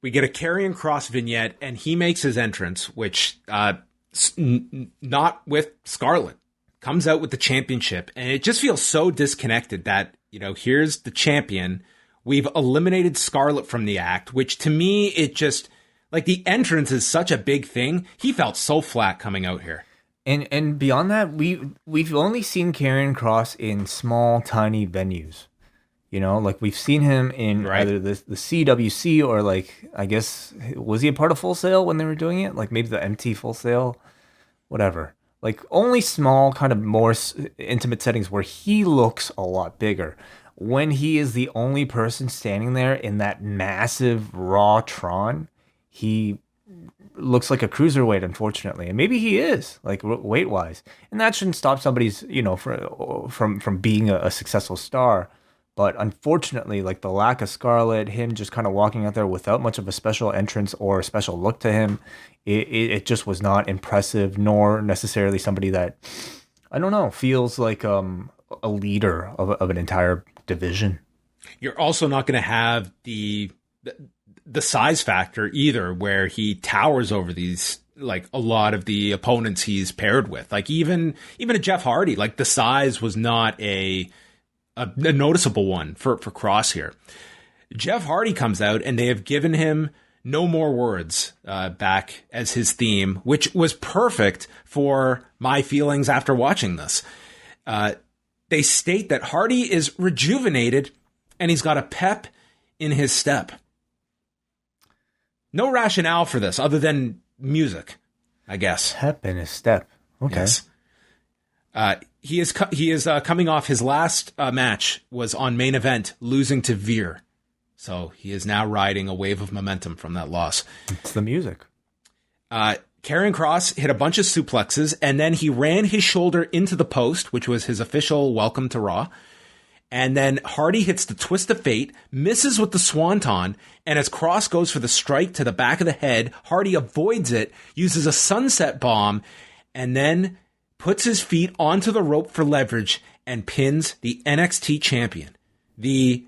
We get a Carrion Cross vignette, and he makes his entrance, which not with Scarlett, comes out with the championship, and it just feels so disconnected that, here's the champion. We've eliminated Scarlett from the act, which to me, it just, like, the entrance is such a big thing. He felt so flat coming out here. And beyond that, we've only seen Karrion Kross in small, tiny venues. Like we've seen him in either the CWC or, like, I guess, was he a part of Full Sail when they were doing it? Like maybe the MT Full Sail, whatever. Like only small, kind of more intimate settings where he looks a lot bigger. When he is the only person standing there in that massive Raw Tron, he looks like a cruiserweight, unfortunately. And maybe he is, like, weight-wise. And that shouldn't stop somebody's, from being a successful star. But unfortunately, like, the lack of Scarlett, him just kind of walking out there without much of a special entrance or a special look to him, it just was not impressive, nor necessarily somebody that, I don't know, feels like a leader of an entire division. You're also not going to have the size factor either, where he towers over these, like, a lot of the opponents he's paired with. Like, even a Jeff Hardy, like, the size was not a noticeable one for Cross here. Jeff Hardy comes out, and they have given him No More Words back as his theme, which was perfect for my feelings after watching this. They state that Hardy is rejuvenated, and he's got a pep in his step. No rationale for this other than music, I guess. Pep in his step. Okay. Yes. He is coming off his last match was on Main Event, losing to Veer. So he is now riding a wave of momentum from that loss. It's the music. Karrion Kross hit a bunch of suplexes, and then he ran his shoulder into the post, which was his official welcome to Raw. And then Hardy hits the twist of fate, misses with the swanton, and as Kross goes for the strike to the back of the head, Hardy avoids it, uses a sunset bomb, and then puts his feet onto the rope for leverage and pins the NXT champion. The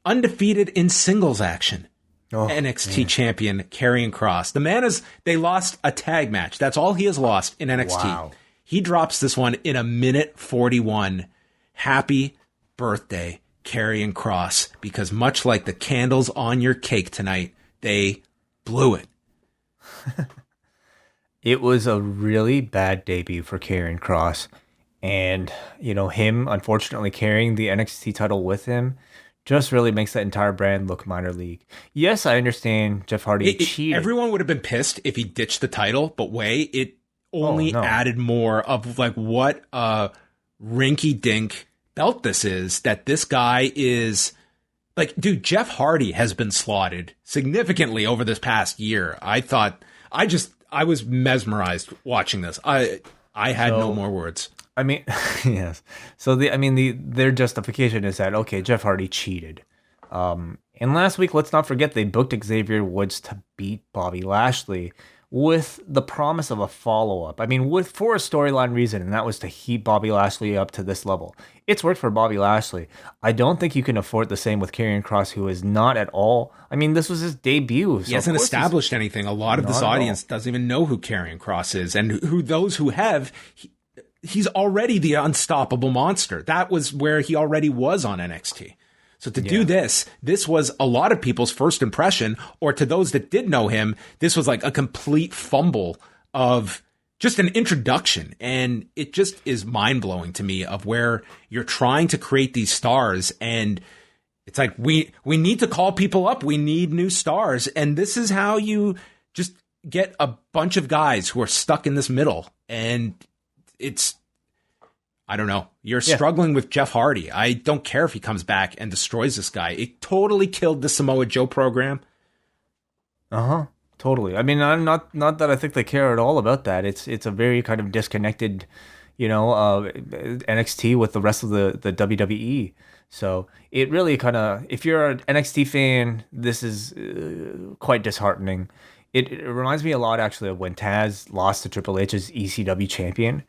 undefeated in singles action. NXT champion Karrion Kross. The man they lost a tag match. That's all he has lost in NXT. Wow. He drops this one in 1:41. Happy birthday, Karrion Kross, because much like the candles on your cake tonight, they blew it. It was a really bad debut for Karrion Kross. And, him unfortunately carrying the NXT title with him just really makes that entire brand look minor league. Yes, I understand Jeff Hardy cheated. Everyone would have been pissed if he ditched the title, but it only added more of, like, what a rinky-dink belt this is, that this guy is, like, dude, Jeff Hardy has been slotted significantly over this past year. I was mesmerized watching this. I had no more words. I mean, yes. So their justification is that, okay, Jeff Hardy cheated. And last week, let's not forget, they booked Xavier Woods to beat Bobby Lashley with the promise of a follow-up. I mean, for a storyline reason, and that was to heat Bobby Lashley up to this level. It's worked for Bobby Lashley. I don't think you can afford the same with Karrion Kross, who is not at all. I mean, this was his debut. He hasn't established anything. A lot of this audience doesn't even know who Karrion Kross is, and those who have, he's already the unstoppable monster. That was where he already was on NXT. So to do this was a lot of people's first impression, or to those that did know him, this was like a complete fumble of just an introduction. And it just is mind-blowing to me of where you're trying to create these stars, and it's like, we need to call people up. We need new stars. And this is how you just get a bunch of guys who are stuck in this middle. And it's, I don't know. You're struggling with Jeff Hardy. I don't care if he comes back and destroys this guy. It totally killed the Samoa Joe program. Totally. I mean, I'm not that I think they care at all about that. It's a very kind of disconnected, NXT with the rest of the WWE. So it really kind of, if you're an NXT fan, this is quite disheartening. It reminds me a lot, actually, of when Taz lost to Triple H as ECW champion,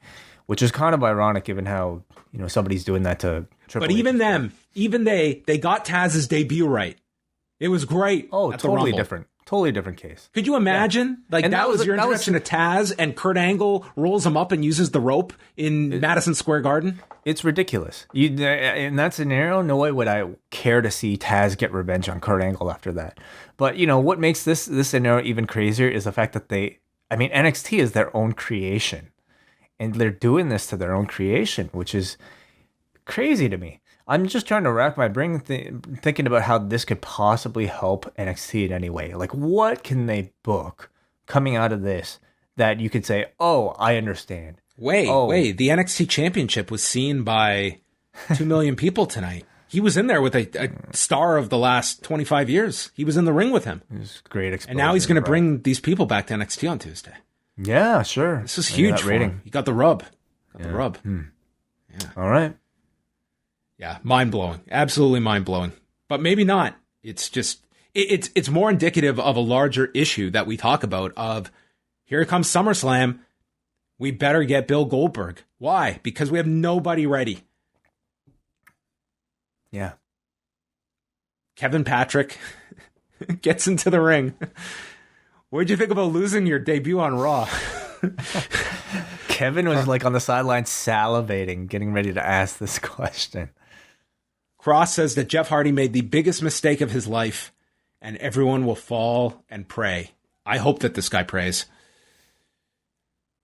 which is kind of ironic given how, somebody's doing that to Triple H. But even they got Taz's debut right. It was great. Oh, totally different. Totally different case. Could you imagine? Like, and that was your introduction to Taz, and Kurt Angle rolls him up and uses the rope in Madison Square Garden? It's ridiculous. In that scenario, no way would I care to see Taz get revenge on Kurt Angle after that. But, what makes this scenario even crazier is the fact that NXT is their own creation. And they're doing this to their own creation, which is crazy to me. I'm just trying to rack my brain thinking about how this could possibly help NXT in any way. Like, what can they book coming out of this that you could say, oh, I understand. Wait, the NXT Championship was seen by 2 million people tonight. He was in there with a star of the last 25 years. He was in the ring with him. It was great exposure. And now he's going to bring these people back to NXT on Tuesday. Yeah, sure. This is huge for him. He got the rub. The rub. Yeah. All right. Yeah, mind-blowing. Absolutely mind-blowing. But maybe not. It's just, it's more indicative of a larger issue that we talk about of, here comes SummerSlam. We better get Bill Goldberg. Why? Because we have nobody ready. Yeah. Kevin Patrick gets into the ring. What did you think about losing your debut on Raw? Kevin was like on the sideline salivating, getting ready to ask this question. Cross says that Jeff Hardy made the biggest mistake of his life, and everyone will fall and pray. I hope that this guy prays.